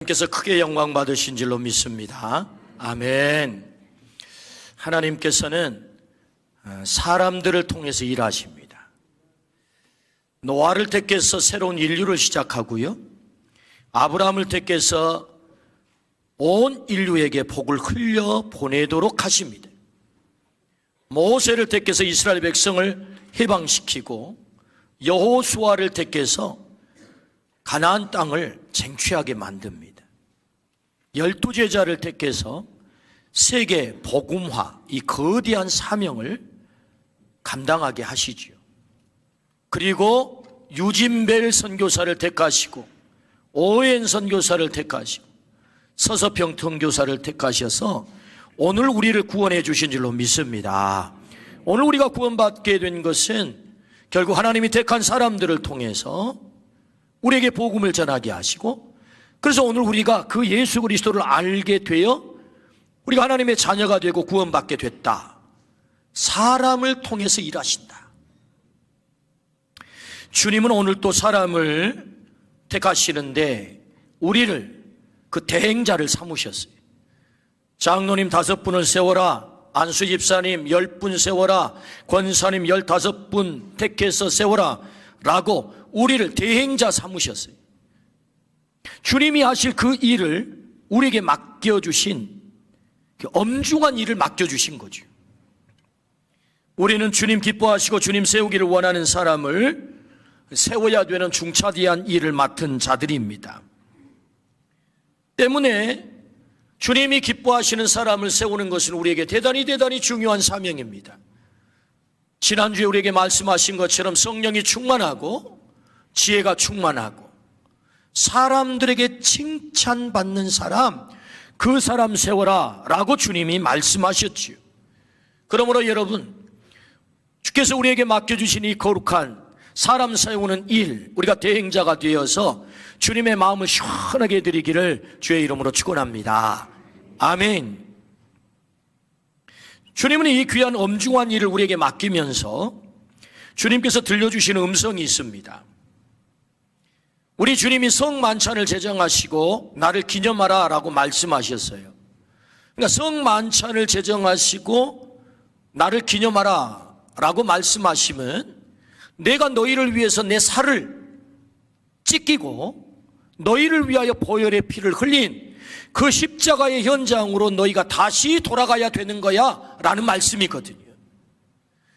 하나님께서 크게 영광 받으신 줄로 믿습니다. 아멘. 하나님께서는 사람들을 통해서 일하십니다. 노아를 택해서 새로운 인류를 시작하고요, 아브라함을 택해서 온 인류에게 복을 흘려 보내도록 하십니다. 모세를 택해서 이스라엘 백성을 해방시키고 여호수아를 택해서 가나안 땅을 쟁취하게 만듭니다. 12제자를 택해서 세계 복음화, 이 거대한 사명을 감당하게 하시지요. 그리고 유진벨 선교사를 택하시고 오웬 선교사를 택하시고 서서평 선교사를 택하셔서 오늘 우리를 구원해 주신 줄로 믿습니다. 오늘 우리가 구원받게 된 것은 결국 하나님이 택한 사람들을 통해서 우리에게 복음을 전하게 하시고, 그래서 오늘 우리가 그 예수 그리스도를 알게 되어 우리가 하나님의 자녀가 되고 구원받게 됐다. 사람을 통해서 일하신다. 주님은 오늘 또 사람을 택하시는데 우리를 그 대행자를 삼으셨어요. 장로님 5분을 세워라, 안수 집사님 10분 세워라, 권사님 15분 택해서 세워라 라고 우리를 대행자 삼으셨어요. 주님이 하실 그 일을 우리에게 맡겨주신, 그 엄중한 일을 맡겨주신 거죠. 우리는 주님 기뻐하시고 주님 세우기를 원하는 사람을 세워야 되는 중차대한 일을 맡은 자들입니다. 때문에 주님이 기뻐하시는 사람을 세우는 것은 우리에게 대단히 중요한 사명입니다. 지난주에 우리에게 말씀하신 것처럼 성령이 충만하고 지혜가 충만하고 사람들에게 칭찬받는 사람, 그 사람 세워라 라고 주님이 말씀하셨지요. 그러므로 여러분, 주께서 우리에게 맡겨주신 이 거룩한 사람 세우는 일, 우리가 대행자가 되어서 주님의 마음을 시원하게 해드리기를 주의 이름으로 축원합니다. 아멘. 주님은 이 귀한 엄중한 일을 우리에게 맡기면서 주님께서 들려주시는 음성이 있습니다. 우리 주님이 성만찬을 제정하시고 나를 기념하라 라고 말씀하셨어요. 그러니까 성만찬을 제정하시고 나를 기념하라 라고 말씀하시면 내가 너희를 위해서 내 살을 찢기고 너희를 위하여 보혈의 피를 흘린 그 십자가의 현장으로 너희가 다시 돌아가야 되는 거야 라는 말씀이거든요.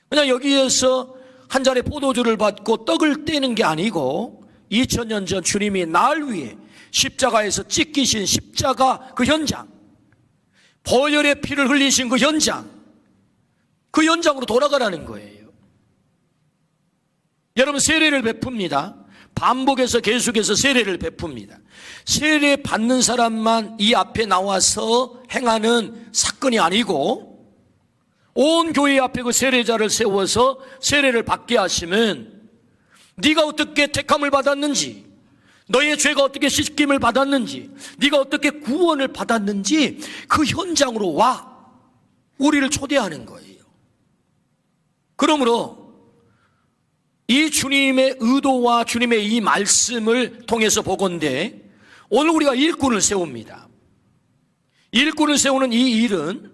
그냥 여기에서 한 잔의 포도주를 받고 떡을 떼는 게 아니고 2000년 전 주님이 날 위해 십자가에서 찢기신 십자가 그 현장, 보혈의 피를 흘리신 그 현장, 그 현장으로 돌아가라는 거예요. 여러분, 세례를 베풉니다. 반복해서 계속해서 세례를 베풉니다. 세례 받는 사람만 이 앞에 나와서 행하는 사건이 아니고 온 교회 앞에 그 세례자를 세워서 세례를 받게 하시면 네가 어떻게 택함을 받았는지, 너의 죄가 어떻게 씻김을 받았는지, 네가 어떻게 구원을 받았는지 그 현장으로 와 우리를 초대하는 거예요. 그러므로 이 주님의 의도와 주님의 이 말씀을 통해서 보건대 오늘 우리가 일꾼을 세웁니다. 일꾼을 세우는 이 일은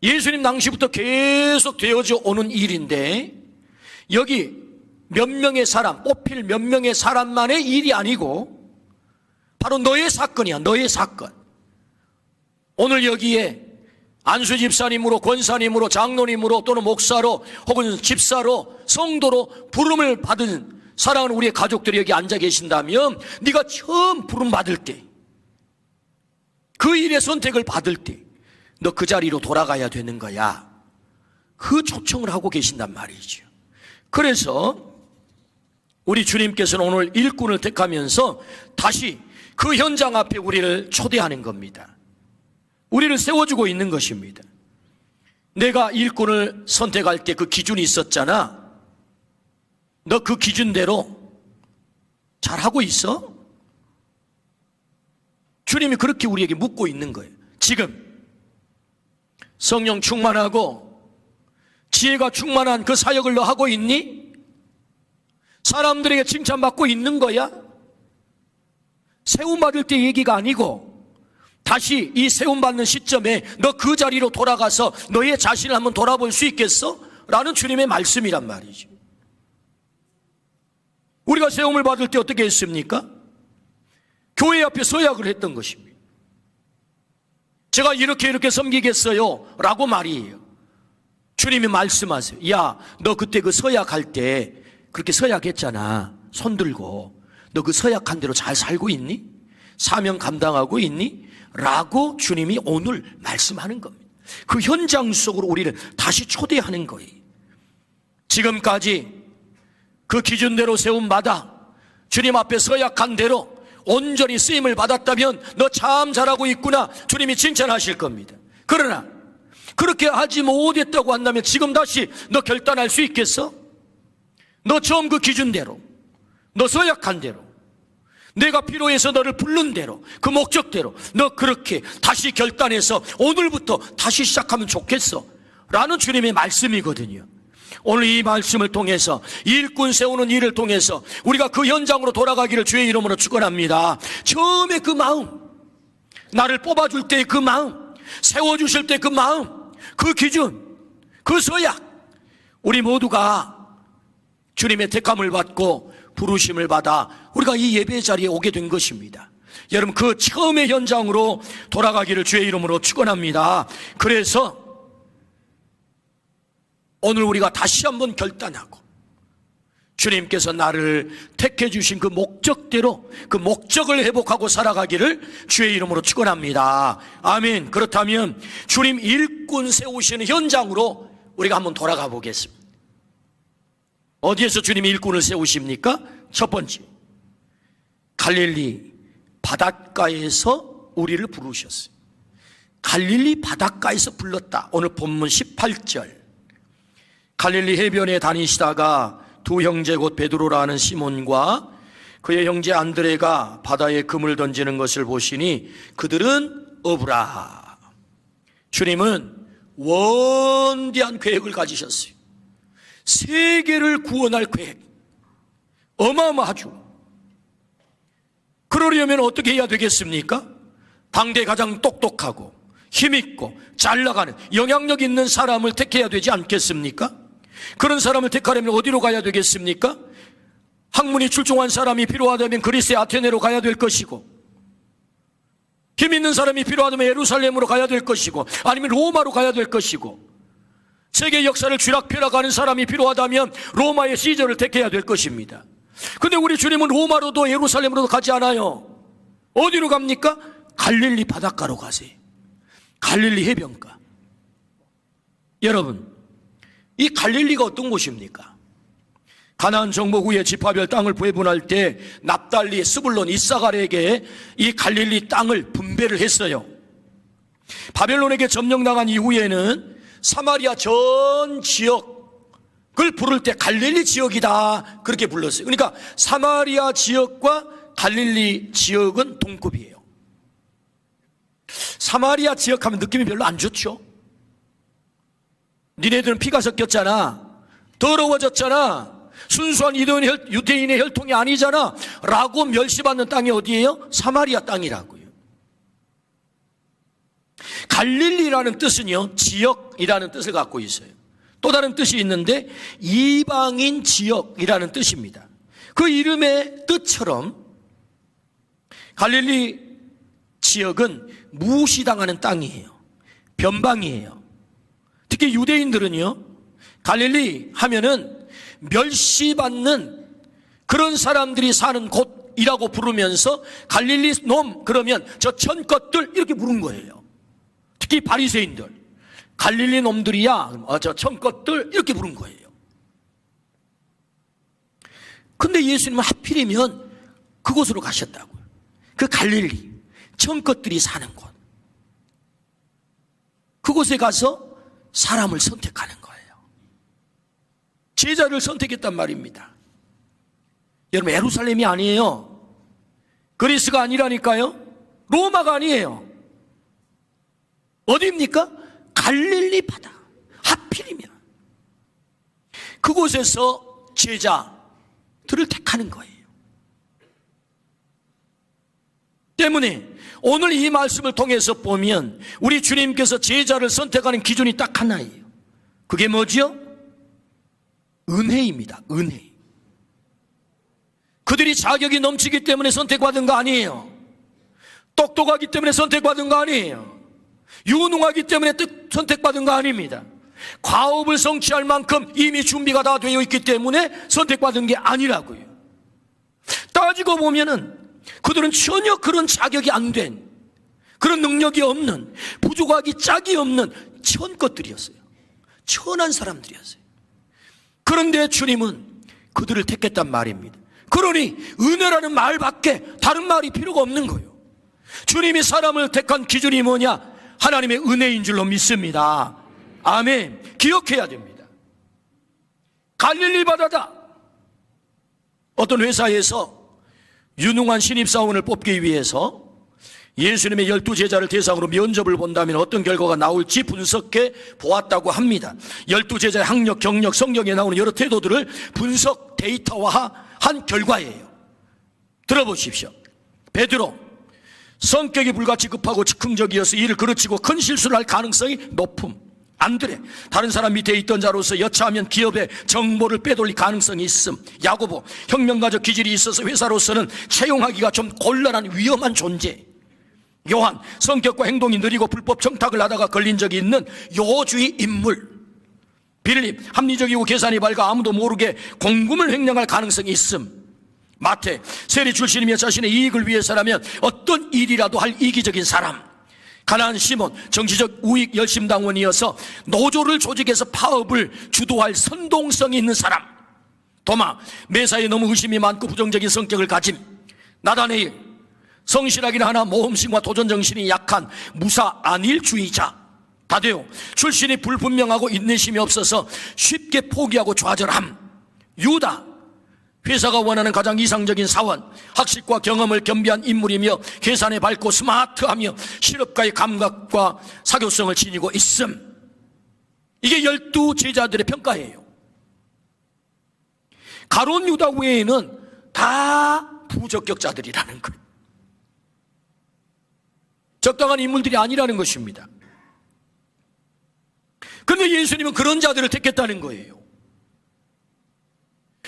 예수님 당시부터 계속 되어져 오는 일인데, 여기 몇 명의 사람, 뽑힐 몇 명의 사람만의 일이 아니고 바로 너의 사건이야. 너의 사건. 오늘 여기에 안수 집사님으로, 권사님으로, 장로님으로, 또는 목사로, 혹은 집사로, 성도로 부름을 받은 사랑하는 우리의 가족들이 여기 앉아 계신다면, 네가 처음 부름 받을 때, 그 일의 선택을 받을 때 너 그 자리로 돌아가야 되는 거야. 그 초청을 하고 계신단 말이죠. 그래서 우리 주님께서는 오늘 일꾼을 택하면서 다시 그 현장 앞에 우리를 초대하는 겁니다. 우리를 세워주고 있는 것입니다. 내가 일꾼을 선택할 때 그 기준이 있었잖아. 너 그 기준대로 잘하고 있어? 주님이 그렇게 우리에게 묻고 있는 거예요. 지금 성령 충만하고 지혜가 충만한 그 사역을 너 하고 있니? 사람들에게 칭찬받고 있는 거야? 세움받을 때 얘기가 아니고 다시 이 세움받는 시점에 너 그 자리로 돌아가서 너의 자신을 한번 돌아볼 수 있겠어? 라는 주님의 말씀이란 말이죠. 우리가 세움을 받을 때 어떻게 했습니까? 교회 앞에 서약을 했던 것입니다. 제가 이렇게 섬기겠어요 라고 말이에요. 주님이 말씀하세요. 야, 너 그때 그 서약할 때 그렇게 서약했잖아. 손 들고. 너 그 서약한 대로 잘 살고 있니? 사명 감당하고 있니? 라고 주님이 오늘 말씀하는 겁니다. 그 현장 속으로 우리를 다시 초대하는 거예요. 지금까지 그 기준대로 세움받아 주님 앞에 서약한 대로 온전히 쓰임을 받았다면 너 참 잘하고 있구나, 주님이 칭찬하실 겁니다. 그러나 그렇게 하지 못했다고 한다면 지금 다시 너 결단할 수 있겠어? 너 처음 그 기준대로, 너 서약한 대로, 내가 필요해서 너를 부른 대로, 그 목적대로 너 그렇게 다시 결단해서 오늘부터 다시 시작하면 좋겠어 라는 주님의 말씀이거든요. 오늘 이 말씀을 통해서, 일꾼 세우는 일을 통해서 우리가 그 현장으로 돌아가기를 주의 이름으로 축원합니다. 처음에 그 마음, 나를 뽑아줄 때의 그 마음, 세워주실 때 그 마음, 그 기준, 그 서약, 우리 모두가 주님의 택함을 받고 부르심을 받아 우리가 이 예배 자리에 오게 된 것입니다. 여러분, 그 처음의 현장으로 돌아가기를 주의 이름으로 축원합니다. 그래서 오늘 우리가 다시 한번 결단하고 주님께서 나를 택해 주신 그 목적대로 그 목적을 회복하고 살아가기를 주의 이름으로 축원합니다. 아멘. 그렇다면 주님 일꾼 세우시는 현장으로 우리가 한번 돌아가 보겠습니다. 어디에서 주님이 일꾼을 세우십니까? 첫 번째, 갈릴리 바닷가에서 우리를 부르셨어요. 갈릴리 바닷가에서 불렀다. 오늘 본문 18절. 갈릴리 해변에 다니시다가 두 형제 곧 베드로라는 시몬과 그의 형제 안드레가 바다에 금을 던지는 것을 보시니 그들은 어부라. 주님은 원대한 계획을 가지셨어요. 세계를 구원할 계획, 어마어마하죠. 그러려면 어떻게 해야 되겠습니까? 당대 가장 똑똑하고 힘있고 잘 나가는 영향력 있는 사람을 택해야 되지 않겠습니까? 그런 사람을 택하려면 어디로 가야 되겠습니까? 학문이 출중한 사람이 필요하다면 그리스의 아테네로 가야 될 것이고, 힘 있는 사람이 필요하다면 예루살렘으로 가야 될 것이고, 아니면 로마로 가야 될 것이고, 세계 역사를 쥐락펴락하는 사람이 필요하다면 로마의 시저를 택해야 될 것입니다. 근데 우리 주님은 로마로도 예루살렘으로도 가지 않아요. 어디로 갑니까? 갈릴리 바닷가로 가세요. 갈릴리 해변가. 여러분, 이 갈릴리가 어떤 곳입니까? 가나안 정복 후에 지파별 땅을 배분할 때 납달리, 스불론, 이사갈에게 이 갈릴리 땅을 분배를 했어요. 바벨론에게 점령당한 이후에는 사마리아 전 지역을 부를 때 갈릴리 지역이다 그렇게 불렀어요. 그러니까 사마리아 지역과 갈릴리 지역은 동급이에요. 사마리아 지역 하면 느낌이 별로 안 좋죠. 니네들은 피가 섞였잖아, 더러워졌잖아, 순수한 유대인의 혈통이 아니잖아 라고 멸시받는 땅이 어디예요? 사마리아 땅이라고요. 갈릴리라는 뜻은요, 지역이라는 뜻을 갖고 있어요. 또 다른 뜻이 있는데 이방인 지역이라는 뜻입니다. 그 이름의 뜻처럼 갈릴리 지역은 무시당하는 땅이에요. 변방이에요. 특히 유대인들은요, 갈릴리 하면은 멸시받는 그런 사람들이 사는 곳이라고 부르면서 갈릴리 놈 그러면 저 천것들 이렇게 부른 거예요. 특히 바리새인들, 갈릴리 놈들이야, 저 천것들 이렇게 부른 거예요. 근데 예수님은 하필이면 그곳으로 가셨다고요. 그 갈릴리, 천것들이 사는 곳, 그곳에 가서 사람을 선택하는 거예요. 제자를 선택했단 말입니다. 여러분, 예루살렘이 아니에요. 그리스가 아니라니까요. 로마가 아니에요. 어디입니까? 갈릴리 바다. 하필이면 그곳에서 제자들을 택하는 거예요. 때문에 오늘 이 말씀을 통해서 보면 우리 주님께서 제자를 선택하는 기준이 딱 하나예요. 그게 뭐죠? 은혜입니다. 은혜. 그들이 자격이 넘치기 때문에 선택받은 거 아니에요. 똑똑하기 때문에 선택받은 거 아니에요. 유능하기 때문에 선택받은 거 아닙니다. 과업을 성취할 만큼 이미 준비가 다 되어 있기 때문에 선택받은 게 아니라고요. 따지고 보면은 그들은 전혀 그런 자격이 안 된, 그런 능력이 없는, 부족하기 짝이 없는 천 것들이었어요. 천한 사람들이었어요. 그런데 주님은 그들을 택했단 말입니다. 그러니 은혜라는 말밖에 다른 말이 필요가 없는 거예요. 주님이 사람을 택한 기준이 뭐냐? 하나님의 은혜인 줄로 믿습니다. 아멘. 기억해야 됩니다. 갈릴리 바다다. 어떤 회사에서 유능한 신입사원을 뽑기 위해서 예수님의 12제자를 대상으로 면접을 본다면 어떤 결과가 나올지 분석해 보았다고 합니다. 12제자의 학력, 경력, 성경에 나오는 여러 태도들을 분석 데이터화한 결과예요. 들어보십시오. 베드로, 성격이 불같이 급하고 즉흥적이어서 일을 그르치고 큰 실수를 할 가능성이 높음. 안드레, 다른 사람 밑에 있던 자로서 여차하면 기업의 정보를 빼돌릴 가능성이 있음. 야고보, 혁명가적 기질이 있어서 회사로서는 채용하기가 좀 곤란한 위험한 존재. 요한, 성격과 행동이 느리고 불법 청탁을 하다가 걸린 적이 있는 요주의 인물. 빌립, 합리적이고 계산이 밝아 아무도 모르게 공금을 횡령할 가능성이 있음. 마태, 세리 출신이며 자신의 이익을 위해서라면 어떤 일이라도 할 이기적인 사람. 가나안 시몬, 정치적 우익 열심당원이어서 노조를 조직해서 파업을 주도할 선동성이 있는 사람. 도마, 매사에 너무 의심이 많고 부정적인 성격을 가짐. 나다네일, 성실하긴 하나 모험심과 도전정신이 약한 무사 안일주의자. 다데오, 출신이 불분명하고 인내심이 없어서 쉽게 포기하고 좌절함. 유다, 회사가 원하는 가장 이상적인 사원, 학식과 경험을 겸비한 인물이며 계산에 밝고 스마트하며 실업가의 감각과 사교성을 지니고 있음. 이게 12제자들의 평가예요. 가론 유다 외에는 다 부적격자들이라는 거예요. 적당한 인물들이 아니라는 것입니다. 그런데 예수님은 그런 자들을 택했다는 거예요.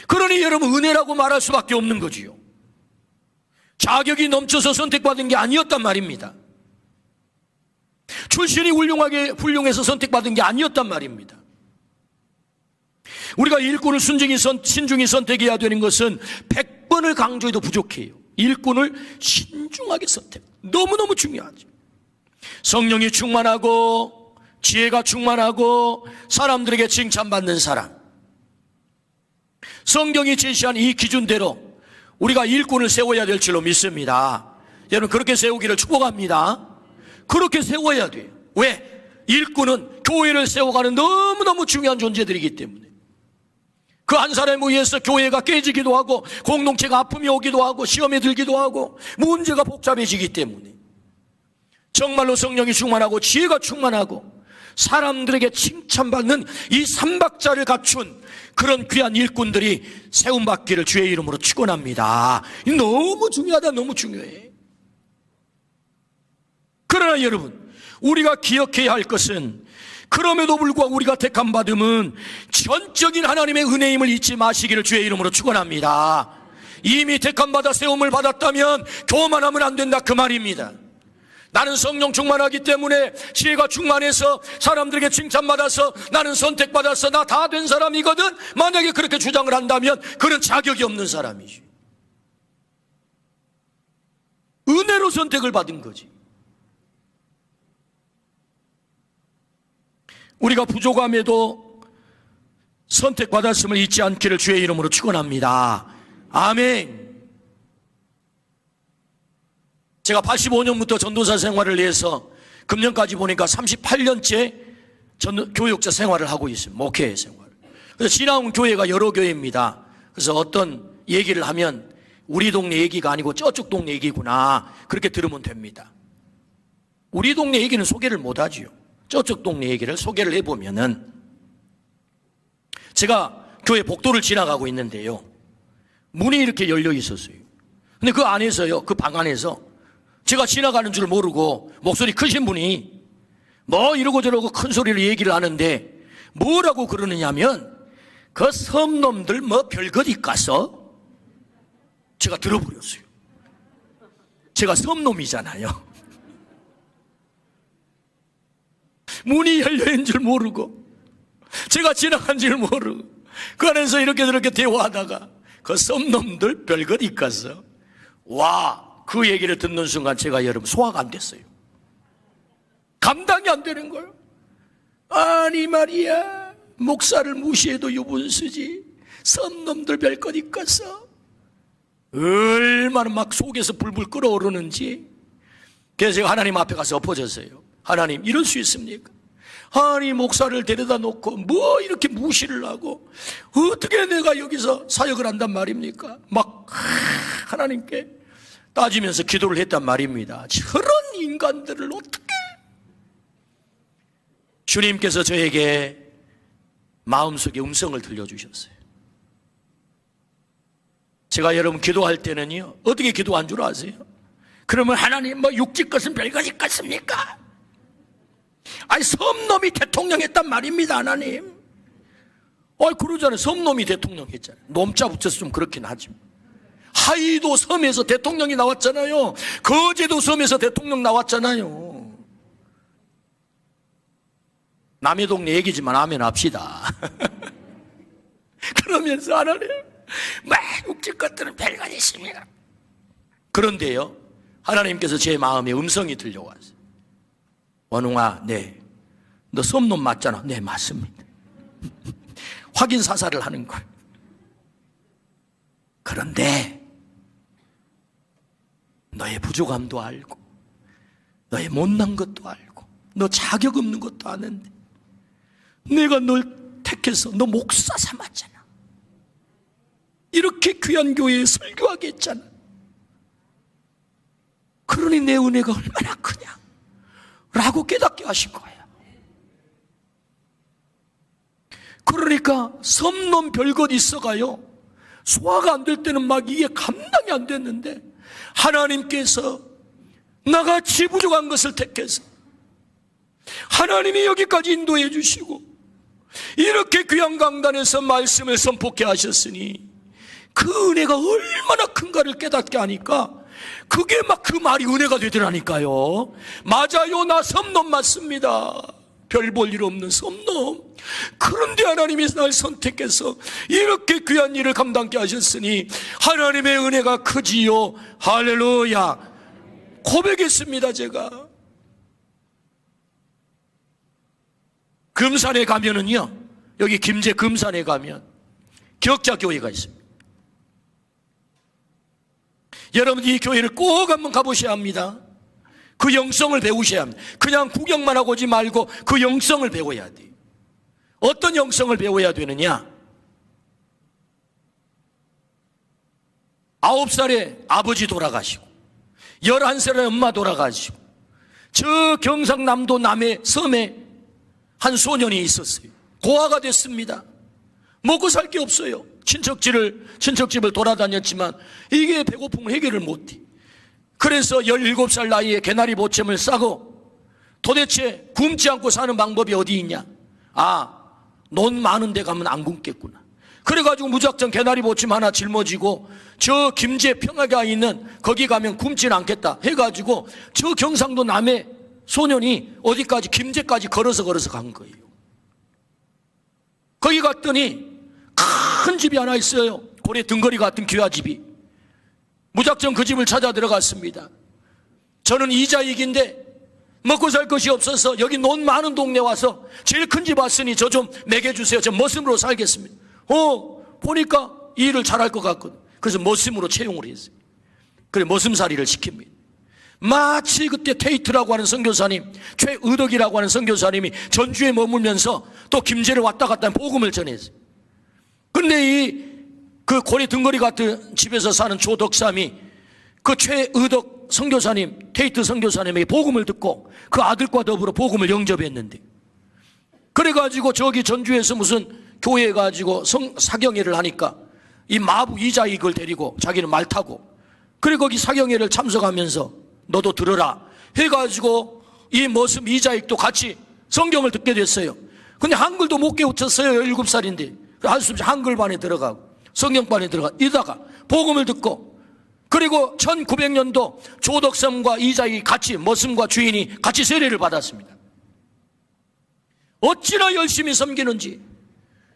그러니 여러분, 은혜라고 말할 수밖에 없는 거지요. 자격이 넘쳐서 선택받은 게 아니었단 말입니다. 출신이 훌륭해서 선택받은 게 아니었단 말입니다. 우리가 일꾼을 신중히 선택해야 되는 것은 100번을 강조해도 부족해요. 일꾼을 신중하게 선택. 너무너무 중요하죠. 성령이 충만하고 지혜가 충만하고 사람들에게 칭찬받는 사람. 성경이 제시한 이 기준대로 우리가 일꾼을 세워야 될 줄로 믿습니다. 여러분, 그렇게 세우기를 축복합니다. 그렇게 세워야 돼요. 왜? 일꾼은 교회를 세워가는 너무너무 중요한 존재들이기 때문에. 그 한 사람에 의해서 교회가 깨지기도 하고 공동체가 아픔이 오기도 하고 시험에 들기도 하고 문제가 복잡해지기 때문에 정말로 성령이 충만하고 지혜가 충만하고 사람들에게 칭찬받는 이 삼박자를 갖춘 그런 귀한 일꾼들이 세움받기를 주의 이름으로 축원합니다. 너무 중요하다. 너무 중요해. 그러나 여러분, 우리가 기억해야 할 것은 그럼에도 불구하고 우리가 택함 받음은 전적인 하나님의 은혜임을 잊지 마시기를 주의 이름으로 축원합니다. 이미 택함 받아 세움을 받았다면 교만하면 안 된다, 그 말입니다. 나는 성령 충만하기 때문에 지혜가 충만해서 사람들에게 칭찬받아서 나는 선택받아서 나 다 된 사람이거든. 만약에 그렇게 주장을 한다면 그는 자격이 없는 사람이지. 은혜로 선택을 받은 거지. 우리가 부족함에도 선택받았음을 잊지 않기를 주의 이름으로 축원합니다. 아멘. 제가 85년부터 전도사 생활을 해서 금년까지 보니까 38년째 교육자 생활을 하고 있습니다. 목회 생활. 그래서 지나온 교회가 여러 교회입니다. 그래서 어떤 얘기를 하면 우리 동네 얘기가 아니고 저쪽 동네 얘기구나, 그렇게 들으면 됩니다. 우리 동네 얘기는 소개를 못하지요. 저쪽 동네 얘기를 소개를 해보면은, 제가 교회 복도를 지나가고 있는데요, 문이 이렇게 열려 있었어요. 근데 그 안에서요, 그 방 안에서 제가 지나가는 줄 모르고 목소리 크신 분이 뭐 이러고 저러고 큰 소리로 얘기를 하는데 뭐라고 그러느냐면 그 섬놈들 뭐 별것 있겠어? 제가 들어버렸어요. 제가 섬놈이잖아요. 문이 열려있는 줄 모르고 제가 지나간 줄 모르고 그 안에서 이렇게 저렇게 대화하다가 그 섬놈들 별것 있겠어? 와, 그 얘기를 듣는 순간 제가 여러분 소화가 안 됐어요. 감당이 안 되는 거예요. 아니 말이야, 목사를 무시해도 유분수지 섬놈들 별것 있겠어? 얼마나 막 속에서 불불 끓어오르는지. 그래서 제가 하나님 앞에 가서 엎어졌어요. 하나님, 이럴 수 있습니까? 아니 목사를 데려다 놓고 뭐 이렇게 무시를 하고 어떻게 내가 여기서 사역을 한단 말입니까? 막 하나님께 따지면서 기도를 했단 말입니다. 저런 인간들을 어떻게. 주님께서 저에게 마음속에 음성을 들려주셨어요. 제가 여러분 기도할 때는요, 어떻게 기도한 줄 아세요? 그러면 하나님 뭐 육지 것은 별것 있겠습니까? 아니 섬놈이 대통령 했단 말입니다. 하나님. 그러잖아요. 섬놈이 대통령 했잖아요. 놈자 붙여서 좀 그렇긴 하지. 하이도 섬에서 대통령이 나왔잖아요. 거제도 섬에서 대통령 나왔잖아요. 남의 동네 얘기지만 아멘 합시다. 그러면서 하나님 막 육지 것들은 별것 있습니다. 그런데요, 하나님께서 제 마음에 음성이 들려왔어요. 원웅아, 네, 너 섬놈 맞잖아. 네, 맞습니다. 확인 사살을 하는 거예요. 그런데 너의 부족함도 알고 너의 못난 것도 알고 너 자격 없는 것도 아는데 내가 널 택해서 너 목사 삼았잖아. 이렇게 귀한 교회에 설교하게 했잖아. 그러니 내 은혜가 얼마나 크냐 라고 깨닫게 하신 거예요. 그러니까 섬놈 별것 있어가요, 소화가 안 될 때는 막 이게 감당이 안 됐는데 하나님께서 나같이 부족한 것을 택해서 하나님이 여기까지 인도해 주시고 이렇게 귀한 강단에서 말씀을 선포케 하셨으니 그 은혜가 얼마나 큰가를 깨닫게 하니까 그게 막 그 말이 은혜가 되더라니까요. 맞아요, 나 섬놈 맞습니다. 별 볼 일 없는 섬놈. 그런데 하나님이 날 선택해서 이렇게 귀한 일을 감당케 하셨으니 하나님의 은혜가 크지요. 할렐루야. 고백했습니다. 제가 금산에 가면은요, 여기 김제 금산에 가면 기억자교회가 있습니다. 여러분 이 교회를 꼭 한번 가보셔야 합니다. 그 영성을 배우셔야 합니다. 그냥 구경만 하고 오지 말고 그 영성을 배워야 돼요. 어떤 영성을 배워야 되느냐? 9살에 아버지 돌아가시고 11살에 엄마 돌아가시고 저 경상남도 남해 섬에 한 소년이 있었어요. 고아가 됐습니다. 먹고 살 게 친척집을 돌아다녔지만 이게 배고픔을 해결을 못해. 그래서 17살 나이에 개나리 보챔을 싸고 도대체 굶지 않고 사는 방법이 어디 있냐? 논 많은 데 가면 안 굶겠구나. 그래가지고 무작정 개나리 보침 하나 짊어지고 저 김제 평화가 있는 거기 가면 굶지는 않겠다 해가지고 저 경상도 남해 소년이 어디까지 김제까지 걸어서 간 거예요. 거기 갔더니 큰 집이 하나 있어요. 고래 등거리 같은 귀화집이. 무작정 그 집을 찾아 들어갔습니다. 저는 이자익인데 먹고 살 것이 없어서 여기 논 많은 동네 와서 제일 큰 집 왔으니 저 좀 먹여주세요. 저 머슴으로 살겠습니다. 보니까 이 일을 잘할 것 같거든. 그래서 머슴으로 채용을 했어요. 그래 머슴살이를 시킵니다. 마치 그때 테이트라고 하는 선교사님, 최의덕이라고 하는 선교사님이 전주에 머물면서 또 김제를 왔다 갔다 복음을 전했어요. 근데 그 고래 등거리 같은 집에서 사는 조덕삼이 그 최의덕 선교사님, 테이트 선교사님에게 복음을 듣고 그 아들과 더불어 복음을 영접했는데, 그래가지고 저기 전주에서 무슨 교회에 가지고 사경회를 하니까 이 마부 이자익을 데리고 자기는 말 타고 그래 거기 사경회를 참석하면서 너도 들어라 해가지고 이 머슴 이자익도 같이 성경을 듣게 됐어요. 근데 한글도 못 깨우쳤어요. 17살인데 할 수 없이 한글반에 들어가고 성경반에 들어가 이다가 복음을 듣고, 그리고 1900년도 조덕삼과 이자익이 같이, 머슴과 주인이 같이 세례를 받았습니다. 어찌나 열심히 섬기는지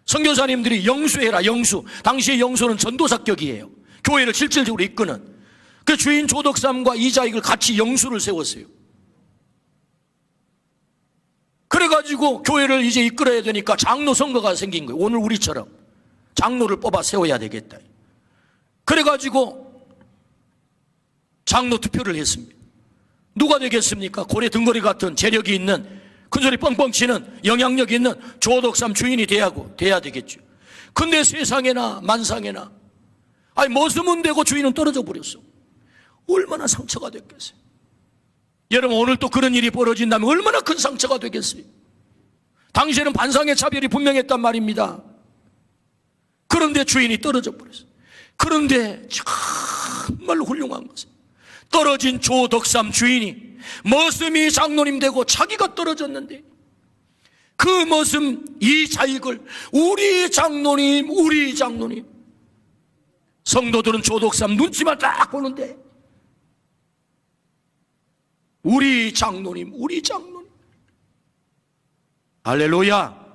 선교사님들이 영수해라, 영수. 당시의 영수는 전도사격이에요. 교회를 실질적으로 이끄는. 그 주인 조덕삼과 이자익을 같이 영수를 세웠어요. 그래가지고 교회를 이제 이끌어야 되니까 장로 선거가 생긴 거예요. 오늘 우리처럼 장로를 뽑아 세워야 되겠다. 그래가지고 장로 투표를 했습니다. 누가 되겠습니까? 고래 등거리 같은 재력이 있는, 큰소리 뻥뻥 치는, 영향력 있는 조덕삼 주인이 돼야 되겠죠. 근데 세상에나 만상에나, 머슴은 되고 주인은 떨어져 버렸어. 얼마나 상처가 됐겠어요. 여러분, 오늘 또 그런 일이 벌어진다면 얼마나 큰 상처가 되겠어요. 당시에는 반상의 차별이 분명했단 말입니다. 그런데 주인이 떨어져 버렸어요. 그런데 정말로 훌륭한 것은 떨어진 조덕삼 주인이 머슴이 장로님 되고 자기가 떨어졌는데 그 머슴 이자익을 우리 장로님, 우리 장로님, 성도들은 조덕삼 눈치만 딱 보는데 우리 장로님, 우리 장로님. 할렐루야.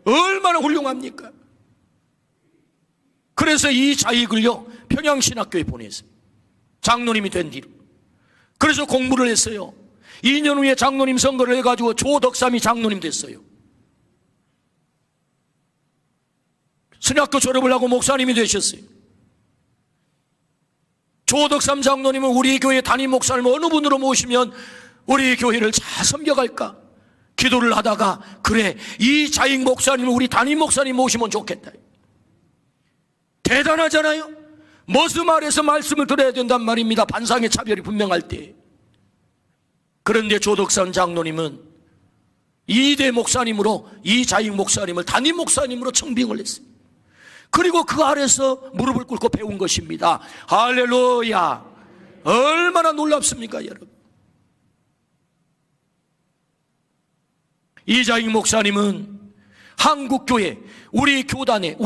얼마나 훌륭합니까? 그래서 이 자익을요 평양신학교에 보냈어요. 장로님이 된 뒤로. 그래서 공부를 했어요. 2년 후에 장로님 선거를 해가지고 조덕삼이 장로님 됐어요. 신학교 졸업을 하고 목사님이 되셨어요. 조덕삼 장로님은 우리 교회 담임 목사님 어느 분으로 모시면 우리 교회를 잘 섬겨갈까 기도를 하다가, 그래, 이 자익 목사님을 우리 담임 목사님 모시면 좋겠다. 대단하잖아요. 머슴 아래서 말씀을 들어야 된단 말입니다. 반상의 차별이 분명할 때. 그런데 조덕삼 장로님은 2대 목사님으로 이 자익 목사님을 담임 목사님으로 청빙을 했습니다. 그리고 그 아래서 무릎을 꿇고 배운 것입니다. 할렐루야. 얼마나 놀랍습니까, 여러분. 이자익 목사님은 한국교회 우리 교단에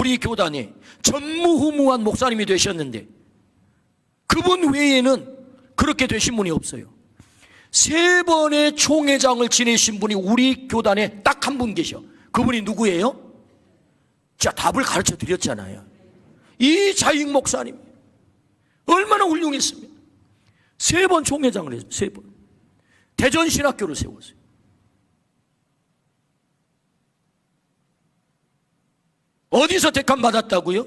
전무후무한 목사님이 되셨는데 그분 외에는 그렇게 되신 분이 없어요. 3번의 총회장을 지내신 분이 우리 교단에 딱 한 분 계셔. 그분이 누구예요? 자, 답을 가르쳐 드렸잖아요. 이자익 목사님. 얼마나 훌륭했습니까? 3번 총회장을 했어요. 3번. 대전신학교를 세웠어요. 어디서 택함 받았다고요?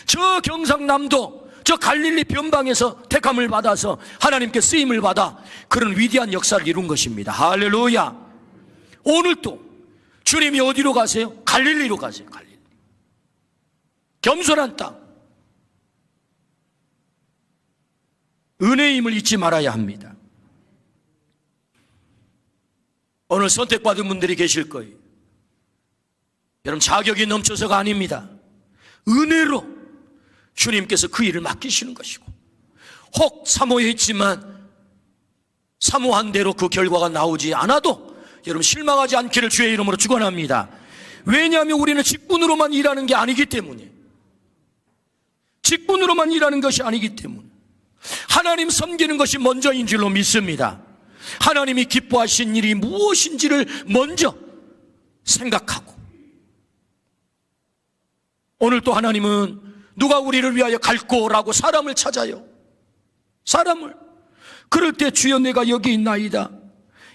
저 경상남도, 저 갈릴리 변방에서 택함을 받아서 하나님께 쓰임을 받아 그런 위대한 역사를 이룬 것입니다. 할렐루야. 오늘 또 주님이 어디로 가세요? 갈릴리로 가세요. 갈릴리. 겸손한 땅. 은혜의 힘을 잊지 말아야 합니다. 오늘 선택받은 분들이 계실 거예요. 여러분, 자격이 넘쳐서가 아닙니다. 은혜로 주님께서 그 일을 맡기시는 것이고, 혹 사모했지만 사모한 대로 그 결과가 나오지 않아도 여러분 실망하지 않기를 주의 이름으로 축원합니다. 왜냐하면 우리는 직분으로만 일하는 게 아니기 때문에, 직분으로만 일하는 것이 아니기 때문에 하나님 섬기는 것이 먼저인 줄로 믿습니다. 하나님이 기뻐하신 일이 무엇인지를 먼저 생각하고, 오늘 또 하나님은 누가 우리를 위하여 갈꼬라고 사람을 찾아요. 사람을. 그럴 때 주여 내가 여기 있나이다.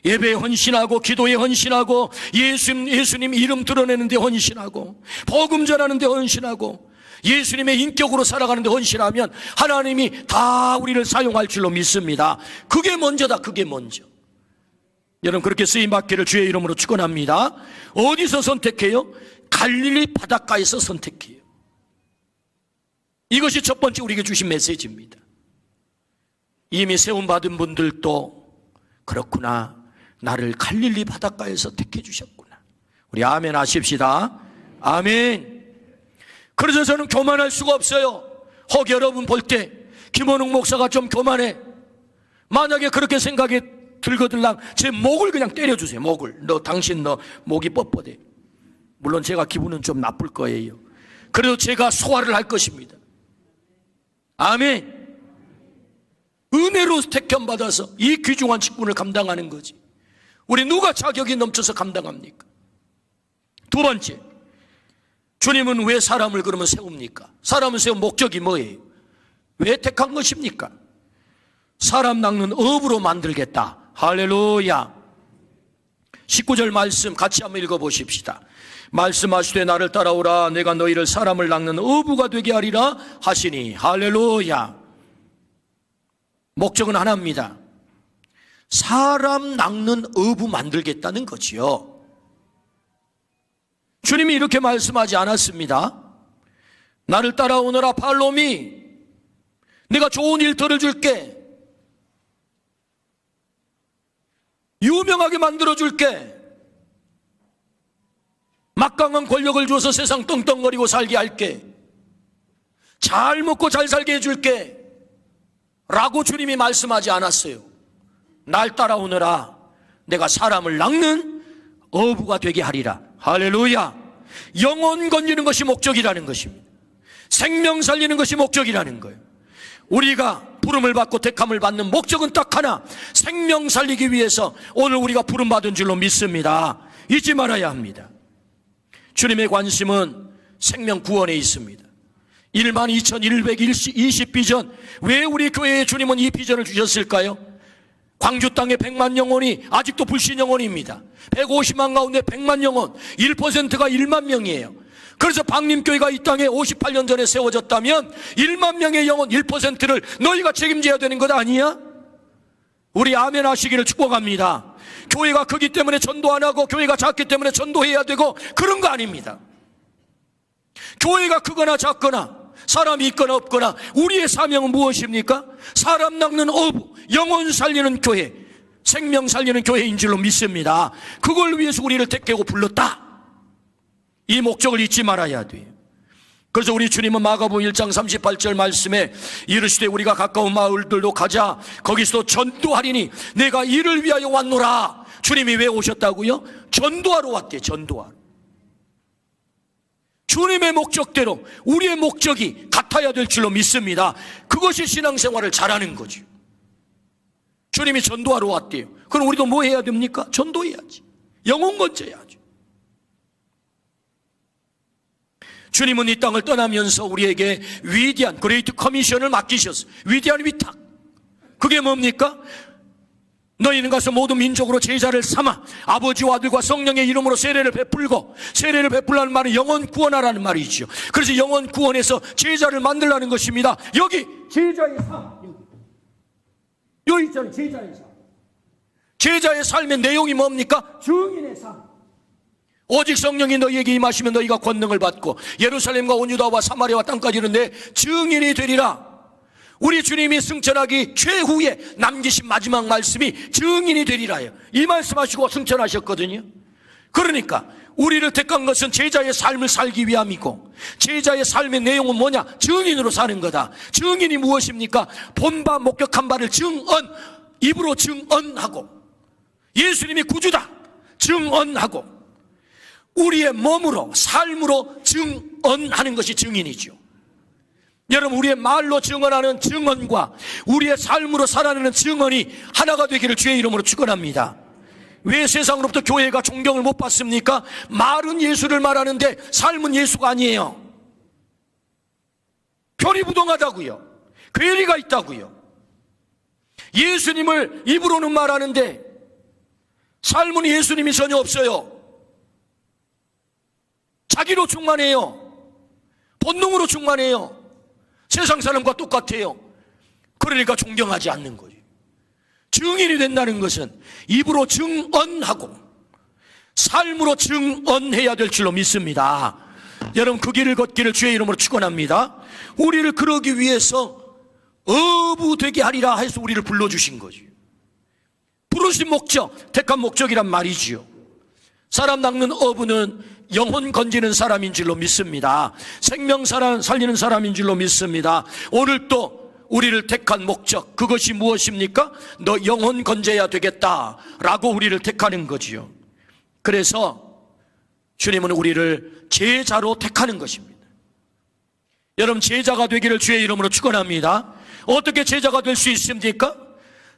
예배에 헌신하고, 기도에 헌신하고, 예수님 이름 드러내는 데 헌신하고, 복음 전하는 데 헌신하고, 예수님의 인격으로 살아가는 데 헌신하면 하나님이 다 우리를 사용할 줄로 믿습니다. 그게 먼저다. 그게 먼저. 여러분, 그렇게 쓰임받기를 주의 이름으로 축원합니다. 어디서 선택해요? 갈릴리 바닷가에서 선택해요. 이것이 첫 번째 우리에게 주신 메시지입니다. 이미 세움받은 분들도 그렇구나, 나를 갈릴리 바닷가에서 택해 주셨구나. 우리 아멘 하십시다. 아멘. 그래서 저는 교만할 수가 없어요. 혹 여러분 볼 때 김원웅 목사가 좀 교만해, 만약에 그렇게 생각이 들거들랑 제 목을 그냥 때려주세요. 목을. 당신 목이 뻣뻣해. 물론 제가 기분은 좀 나쁠 거예요. 그래도 제가 소화를 할 것입니다. 아멘. 은혜로 택함 받아서 이 귀중한 직분을 감당하는 거지. 우리 누가 자격이 넘쳐서 감당합니까? 두 번째, 주님은 왜 사람을 그러면 세웁니까? 사람을 세운 목적이 뭐예요? 왜 택한 것입니까? 사람 낚는 업으로 만들겠다. 할렐루야. 19절 말씀 같이 한번 읽어보십시다. 말씀하시되 나를 따라오라. 내가 너희를 사람을 낚는 어부가 되게 하리라 하시니. 할렐루야. 목적은 하나입니다. 사람 낚는 어부 만들겠다는 거지요. 주님이 이렇게 말씀하지 않았습니다. 나를 따라오너라 팔로미, 내가 좋은 일터를 줄게, 유명하게 만들어줄게, 막강한 권력을 줘서 세상 떵떵거리고 살게 할게, 잘 먹고 잘 살게 해줄게 라고 주님이 말씀하지 않았어요. 날 따라오너라. 내가 사람을 낚는 어부가 되게 하리라. 할렐루야. 영혼 건지는 것이 목적이라는 것입니다. 생명 살리는 것이 목적이라는 거예요. 우리가 부름을 받고 택함을 받는 목적은 딱 하나, 생명 살리기 위해서 오늘 우리가 부름 받은 줄로 믿습니다. 잊지 말아야 합니다. 주님의 관심은 생명 구원에 있습니다. 12,120 비전. 왜 우리 교회에 주님은 이 비전을 주셨을까요? 광주 땅의 100만 영혼이 아직도 불신 영혼입니다. 150만 가운데 100만 영혼, 1%가 1만 명이에요. 그래서 방림교회가 이 땅에 58년 전에 세워졌다면 1만 명의 영혼 1%를 너희가 책임져야 되는 것 아니야? 우리 아멘 하시기를 축복합니다. 교회가 크기 때문에 전도 안 하고 교회가 작기 때문에 전도해야 되고 그런 거 아닙니다. 교회가 크거나 작거나 사람이 있거나 없거나 우리의 사명은 무엇입니까? 사람 낚는 어부, 영혼 살리는 교회, 생명 살리는 교회인 줄로 믿습니다. 그걸 위해서 우리를 택하고 불렀다. 이 목적을 잊지 말아야 돼요. 그래서 우리 주님은 마가복음 1장 38절 말씀에 이르시되 우리가 가까운 마을들로 가자. 거기서도 전도하리니 내가 이를 위하여 왔노라. 주님이 왜 오셨다고요? 전도하러 왔대요. 전도하러. 주님의 목적대로 우리의 목적이 같아야 될 줄로 믿습니다. 그것이 신앙생활을 잘하는 거죠. 주님이 전도하러 왔대요. 그럼 우리도 뭐 해야 됩니까? 전도해야지. 영혼 건져야죠. 주님은 이 땅을 떠나면서 우리에게 위대한 그레이트 커미션을 맡기셨어요. 위대한 위탁. 그게 뭡니까? 너희는 가서 모든 민족으로 제자를 삼아 아버지와 아들과 성령의 이름으로 세례를 베풀고, 세례를 베풀라는 말은 영혼 구원하라는 말이죠. 그래서 영혼 구원에서 제자를 만들라는 것입니다. 여기 제자의 삶, 여기 있잖아요. 제자의 삶. 제자의 삶의 내용이 뭡니까? 증인의 삶. 오직 성령이 너희에게 임하시면 너희가 권능을 받고 예루살렘과 온 유다와 사마리아와 땅까지는 내 증인이 되리라. 우리 주님이 승천하기 최후에 남기신 마지막 말씀이 증인이 되리라요. 이 말씀하시고 승천하셨거든요. 그러니까 우리를 택한 것은 제자의 삶을 살기 위함이고, 제자의 삶의 내용은 뭐냐? 증인으로 사는 거다. 증인이 무엇입니까? 본바 목격한 바를 증언, 입으로 증언하고, 예수님이 구주다 증언하고, 우리의 몸으로 삶으로 증언하는 것이 증인이죠. 여러분, 우리의 말로 증언하는 증언과 우리의 삶으로 살아내는 증언이 하나가 되기를 주의 이름으로 축원합니다. 왜 세상으로부터 교회가 존경을 못 받습니까? 말은 예수를 말하는데 삶은 예수가 아니에요. 표리부동하다고요. 괴리가 있다고요. 예수님을 입으로는 말하는데 삶은 예수님이 전혀 없어요. 자기로 충만해요. 본능으로 충만해요. 세상 사람과 똑같아요. 그러니까 존경하지 않는 거죠. 증인이 된다는 것은 입으로 증언하고 삶으로 증언해야 될 줄로 믿습니다. 여러분, 그 길을 걷기를 주의 이름으로 축원합니다. 우리를 그러기 위해서 어부 되게 하리라 해서 우리를 불러주신 거죠. 부르신 목적, 택한 목적이란 말이지요. 사람 낚는 어부는 영혼 건지는 사람인 줄로 믿습니다. 생명 살리는 사람인 줄로 믿습니다. 오늘 또 우리를 택한 목적, 그것이 무엇입니까? 너 영혼 건져야 되겠다라고 우리를 택하는 거지요. 그래서 주님은 우리를 제자로 택하는 것입니다. 여러분, 제자가 되기를 주의 이름으로 축원합니다. 어떻게 제자가 될 수 있습니까?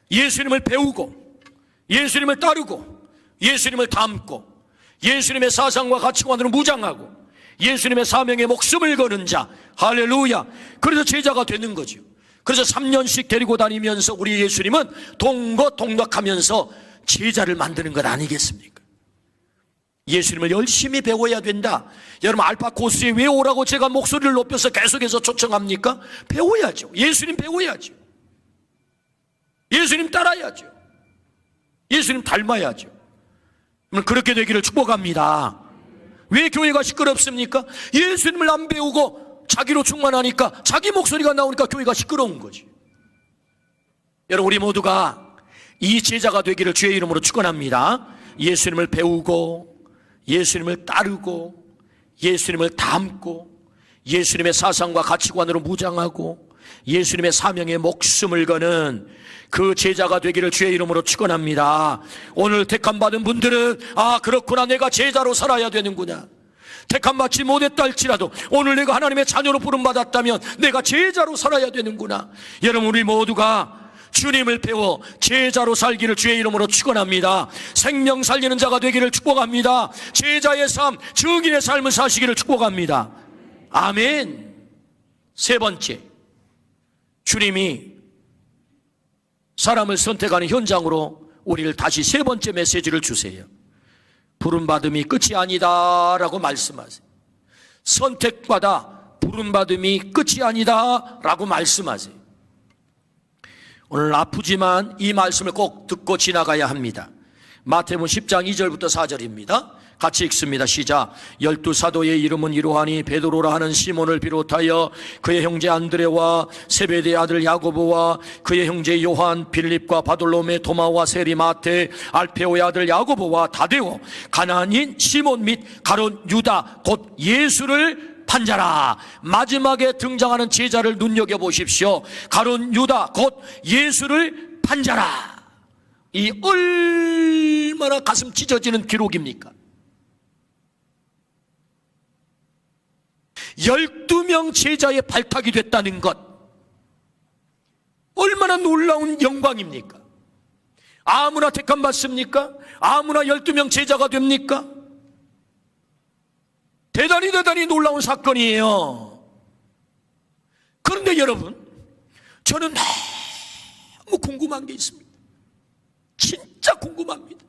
예수님을 배우고, 예수님을 따르고, 예수님을 닮고, 예수님의 사상과 가치관으로 무장하고, 예수님의 사명에 목숨을 거는 자, 할렐루야. 그래서 제자가 되는 거죠. 그래서 3년씩 데리고 다니면서 우리 예수님은 동거동락하면서 제자를 만드는 것 아니겠습니까? 예수님을 열심히 배워야 된다. 여러분, 알파코스에 왜 오라고 제가 목소리를 높여서 계속해서 초청합니까? 배워야죠. 예수님 배워야죠. 예수님 따라야죠. 예수님 닮아야죠. 그렇게 되기를 축복합니다. 왜 교회가 시끄럽습니까? 예수님을 안 배우고 자기로 충만하니까, 자기 목소리가 나오니까 교회가 시끄러운 거지. 여러분, 우리 모두가 이 제자가 되기를 주의 이름으로 축원합니다. 예수님을 배우고, 예수님을 따르고, 예수님을 닮고, 예수님의 사상과 가치관으로 무장하고, 예수님의 사명에 목숨을 거는 그 제자가 되기를 주의 이름으로 축원합니다. 오늘 택함 받은 분들은, 아, 그렇구나, 내가 제자로 살아야 되는구나. 택함 받지 못했다 할지라도 오늘 내가 하나님의 자녀로 부름받았다면 내가 제자로 살아야 되는구나. 여러분, 우리 모두가 주님을 배워 제자로 살기를 주의 이름으로 축원합니다. 생명 살리는 자가 되기를 축복합니다. 제자의 삶, 증인의 삶을 사시기를 축복합니다. 아멘. 세 번째, 주님이 사람을 선택하는 현장으로 우리를 다시 세 번째 메시지를 주세요. 부름받음이 끝이 아니다 라고 말씀하세요. 선택받아 부름받음이 끝이 아니다 라고 말씀하세요. 오늘 아프지만 이 말씀을 꼭 듣고 지나가야 합니다. 마태복음 10장 2절부터 4절입니다. 같이 읽습니다. 시작. 12사도의 이름은 이러하니 베드로라 하는 시몬을 비롯하여 그의 형제 안드레와 세베대의 아들 야고보와 그의 형제 요한, 빌립과 바돌로메, 도마와 세리, 마태, 알페오의 아들 야고보와 다데오, 가나안인 시몬 및 가룟 유다 곧 예수를 판자라. 마지막에 등장하는 제자를 눈여겨보십시오. 가룟 유다 곧 예수를 판자라. 이 얼마나 가슴 찢어지는 기록입니까? 12명 제자의 발탁이 됐다는 것, 얼마나 놀라운 영광입니까? 아무나 택함 받습니까? 아무나 12명 제자가 됩니까? 대단히 놀라운 사건이에요. 그런데 여러분, 저는 너무 궁금한 게 있습니다. 진짜 궁금합니다.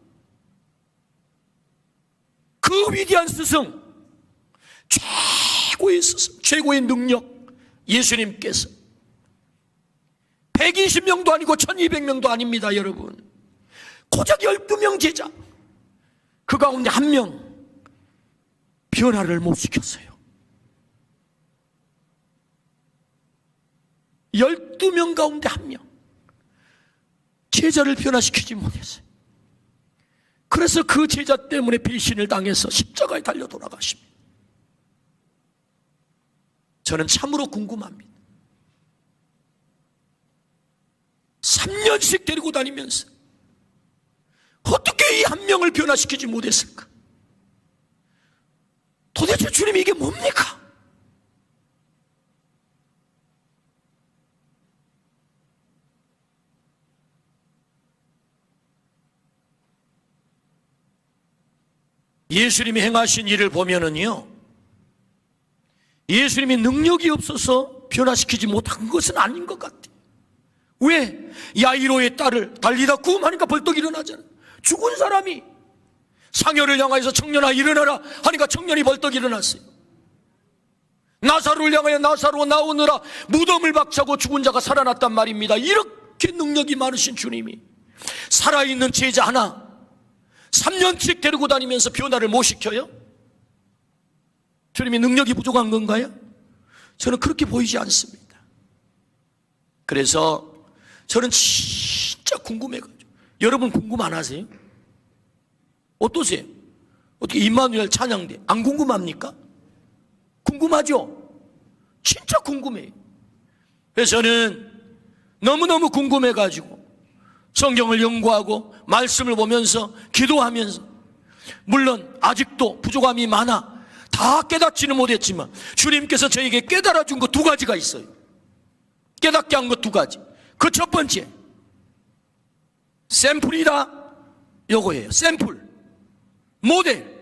그 위대한 스승, 최고의 스승, 최고의 능력, 예수님께서 120명도 아니고 1200명도 아닙니다. 여러분, 고작 12명 제자, 그 가운데 한 명 변화를 못 시켰어요. 12명 가운데 한 명 제자를 변화시키지 못했어요. 그래서 그 제자 때문에 배신을 당해서 십자가에 달려 돌아가십니다. 저는 참으로 궁금합니다. 3년씩 데리고 다니면서 어떻게 이 한 명을 변화시키지 못했을까? 도대체 주님이 이게 뭡니까? 예수님이 행하신 일을 보면은요, 예수님이 능력이 없어서 변화시키지 못한 것은 아닌 것 같아요. 왜? 야이로의 딸을 달리다 구음하니까 벌떡 일어나잖아요. 죽은 사람이 상여를 향하여서 청년아 일어나라 하니까 청년이 벌떡 일어났어요. 나사로를 향하여 나사로 나오느라 무덤을 박차고 죽은 자가 살아났단 말입니다. 이렇게 능력이 많으신 주님이 살아있는 제자 하나 3년씩 데리고 다니면서 변화를 못 시켜요? 주님이 능력이 부족한 건가요? 저는 그렇게 보이지 않습니다. 그래서 저는 진짜 궁금해가지고, 여러분 궁금 안 하세요? 어떠세요? 어떻게 임마누엘 찬양대 안 궁금합니까? 궁금하죠? 진짜 궁금해요. 그래서 저는 너무너무 궁금해가지고 성경을 연구하고 말씀을 보면서 기도하면서, 물론 아직도 부족함이 많아 다 깨닫지는 못했지만 주님께서 저에게 깨달아 준 것 두 가지가 있어요. 깨닫게 한 것 두 가지. 그 첫 번째, 샘플이다 요거예요. 샘플, 모델.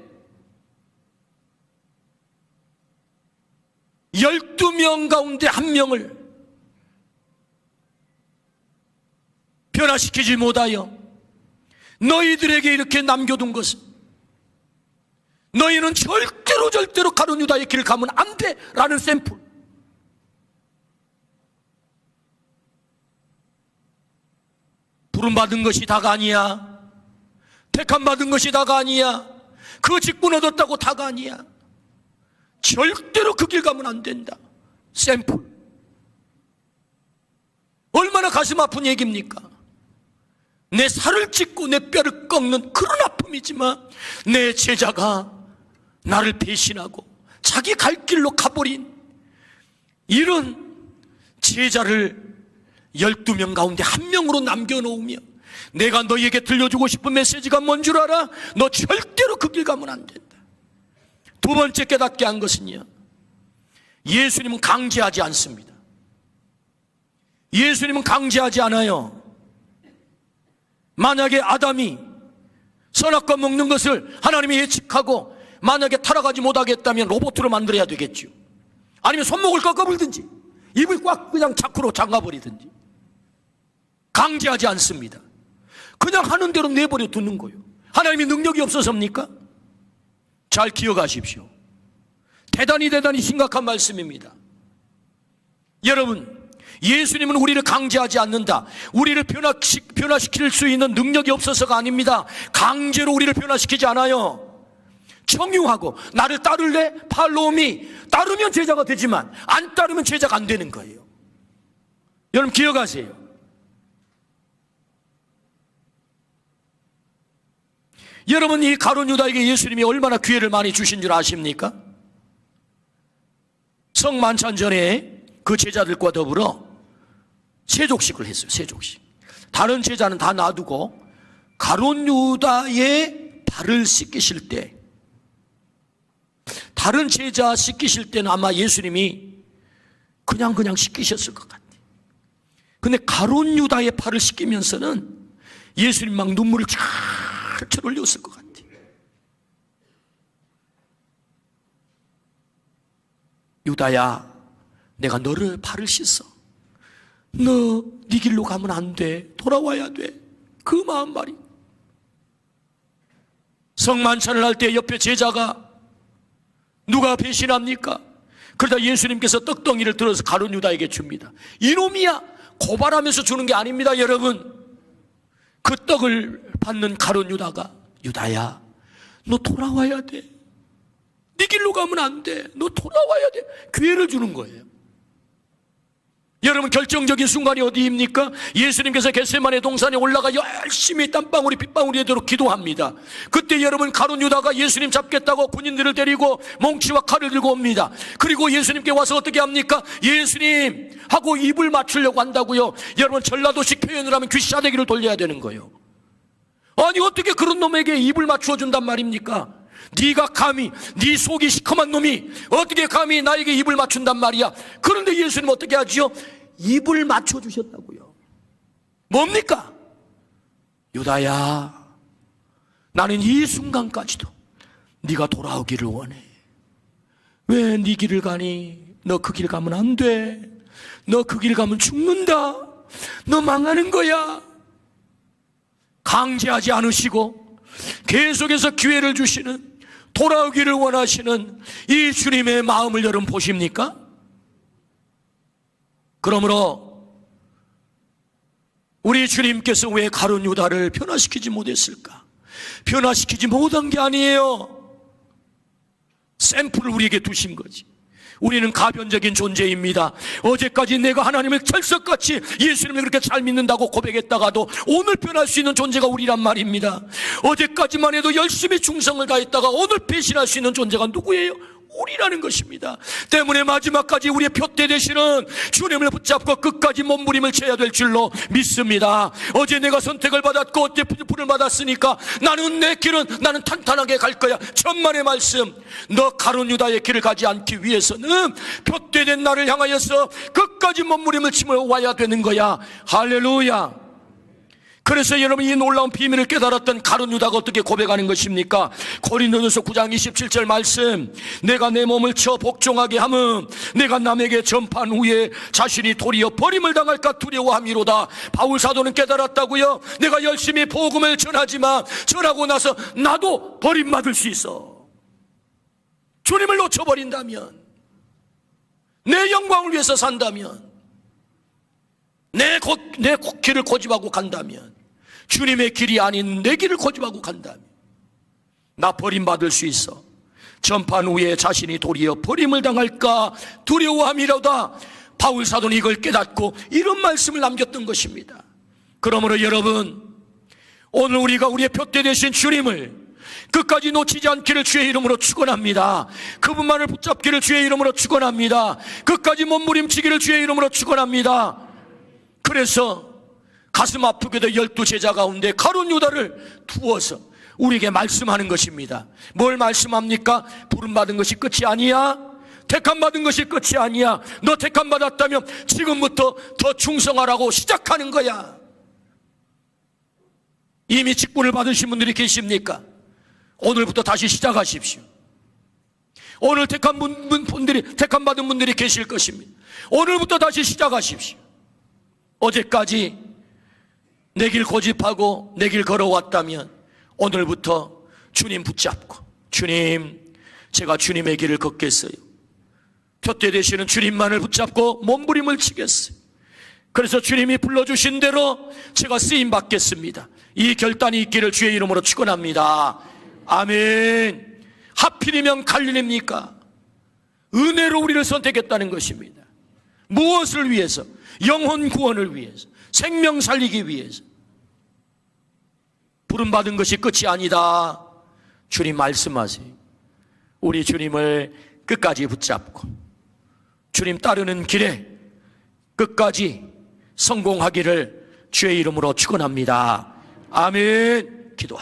12명 가운데 한 명을 변화시키지 못하여 너희들에게 이렇게 남겨둔 것은, 너희는 절대로 가룟 유다의 길을 가면 안 돼 라는 샘플. 부름받은 것이 다가 아니야. 택함받은 것이 다가 아니야. 그 직분 얻었다고 다가 아니야. 절대로 그 길 가면 안 된다. 샘플. 얼마나 가슴 아픈 얘기입니까? 내 살을 찢고 내 뼈를 꺾는 그런 아픔이지만 내 제자가 나를 배신하고 자기 갈 길로 가버린 이런 제자를 12명 가운데 한 명으로 남겨놓으며, 내가 너희에게 들려주고 싶은 메시지가 뭔 줄 알아? 너 절대로 그 길 가면 안 된다. 두 번째 깨닫게 한 것은요, 예수님은 강제하지 않습니다. 예수님은 강제하지 않아요. 만약에 아담이 선악과 먹는 것을 하나님이 예측하고 만약에 타락하지 못하겠다면 로봇으로 만들어야 되겠죠. 아니면 손목을 꺾어버리든지 입을 꽉 그냥 자크로 잠가버리든지. 강제하지 않습니다. 그냥 하는 대로 내버려 두는 거예요. 하나님이 능력이 없어서입니까? 잘 기억하십시오. 대단히 심각한 말씀입니다. 여러분, 예수님은 우리를 강제하지 않는다. 우리를 변화시킬 수 있는 능력이 없어서가 아닙니다. 강제로 우리를 변화시키지 않아요. 청유하고 나를 따를래? 팔로우미. 따르면 제자가 되지만 안 따르면 제자가 안 되는 거예요. 여러분 기억하세요. 여러분, 이 가룟 유다에게 예수님이 얼마나 기회를 많이 주신 줄 아십니까? 성만찬 전에 그 제자들과 더불어 세족식을 했어요. 세족식. 다른 제자는 다 놔두고 가룟 유다의 발을 씻기실 때, 다른 제자 씻기실 때는 아마 예수님이 그냥 씻기셨을 것 같아요. 근데 가룟 유다의 발을 씻기면서는 예수님 막 눈물을 철철 흘렸을 것 같아요. 유다야, 내가 너를 발을 씻어. 너 네 길로 가면 안 돼. 돌아와야 돼. 그 마음말이. 성만찬을 할 때 옆에 제자가 누가 배신합니까? 그러다 예수님께서 떡덩이를 들어서 가룟 유다에게 줍니다. 이놈이야, 고발하면서 주는 게 아닙니다. 여러분, 그 떡을 받는 가룟 유다가, 유다야, 너 돌아와야 돼. 네 길로 가면 안 돼. 너 돌아와야 돼. 기회를 주는 거예요. 여러분, 결정적인 순간이 어디입니까? 예수님께서 겟세마네 동산에 올라가 열심히 땀방울이 빗방울이 되도록 기도합니다. 그때 여러분, 가룟 유다가 예수님 잡겠다고 군인들을 데리고 몽치와 칼을 들고 옵니다. 그리고 예수님께 와서 어떻게 합니까? 예수님 하고 입을 맞추려고 한다고요. 여러분, 전라도식 표현을 하면 귀싸대기를 돌려야 되는 거예요. 아니, 어떻게 그런 놈에게 입을 맞추어 준단 말입니까? 네가 감히, 네 속이 시커먼 놈이 어떻게 감히 나에게 입을 맞춘단 말이야. 그런데 예수님 어떻게 하지요? 입을 맞춰주셨다고요. 뭡니까? 유다야, 나는 이 순간까지도 네가 돌아오기를 원해. 왜 네 길을 가니? 너 그 길 가면 안 돼. 너 그 길 가면 죽는다. 너 망하는 거야. 강제하지 않으시고 계속해서 기회를 주시는, 돌아오기를 원하시는 이 주님의 마음을 여러분 보십니까? 그러므로 우리 주님께서 왜 가룟 유다를 변화시키지 못했을까? 변화시키지 못한 게 아니에요. 샘플을 우리에게 두신 거지. 우리는 가변적인 존재입니다. 어제까지 내가 하나님을 철석같이 예수님을 그렇게 잘 믿는다고 고백했다가도 오늘 변할 수 있는 존재가 우리란 말입니다. 어제까지만 해도 열심히 충성을 다했다가 오늘 배신할 수 있는 존재가 누구예요? 우리라는 것입니다. 때문에 마지막까지 우리의 표대 되시는 주님을 붙잡고 끝까지 몸부림을 쳐야 될 줄로 믿습니다. 어제 내가 선택을 받았고 어제 불을 받았으니까 나는 탄탄하게 갈 거야. 천만의 말씀. 너 가룟 유다의 길을 가지 않기 위해서는 표대된 나를 향하여서 끝까지 몸부림을 치며 와야 되는 거야. 할렐루야. 그래서 여러분 이 놀라운 비밀을 깨달았던 가룟 유다가 어떻게 고백하는 것입니까? 고린도전서 9장 27절 말씀, 내가 내 몸을 쳐 복종하게 함은 내가 남에게 전파한 후에 자신이 도리어 버림을 당할까 두려워함이로다. 바울 사도는 깨달았다고요. 내가 열심히 복음을 전하지만 전하고 나서 나도 버림받을 수 있어. 주님을 놓쳐버린다면, 내 영광을 위해서 산다면, 내 길을 고집하고 간다면, 주님의 길이 아닌 내 길을 고집하고 간다면 나 버림받을 수 있어. 전판 후에 자신이 도리어 버림을 당할까 두려워함이로다. 바울 사도는 이걸 깨닫고 이런 말씀을 남겼던 것입니다. 그러므로 여러분, 오늘 우리가 우리의 표대 되신 주님을 끝까지 놓치지 않기를 주의 이름으로 축원합니다. 그분만을 붙잡기를 주의 이름으로 축원합니다. 끝까지 몸부림치기를 주의 이름으로 축원합니다. 그래서 가슴 아프게도 12제자 가운데 가룟 유다를 두어서 우리에게 말씀하는 것입니다. 뭘 말씀합니까? 부름받은 것이 끝이 아니야. 택함받은 것이 끝이 아니야. 너 택함받았다면 지금부터 더 충성하라고 시작하는 거야. 이미 직분을 받으신 분들이 계십니까? 오늘부터 다시 시작하십시오. 오늘 택함받은 분들이 계실 것입니다. 오늘부터 다시 시작하십시오. 어제까지 내 길 고집하고 내 길 걸어왔다면 오늘부터 주님 붙잡고, 주님, 제가 주님의 길을 걷겠어요. 표대 되시는 주님만을 붙잡고 몸부림을 치겠어요. 그래서 주님이 불러주신 대로 제가 쓰임 받겠습니다. 이 결단이 있기를 주의 이름으로 축원합니다. 아멘. 하필이면 갈릴리입니까? 은혜로 우리를 선택했다는 것입니다. 무엇을 위해서? 영혼 구원을 위해서, 생명 살리기 위해서. 부름받은 것이 끝이 아니다. 주님 말씀하세요. 우리 주님을 끝까지 붙잡고 주님 따르는 길에 끝까지 성공하기를 주의 이름으로 축원합니다. 아멘.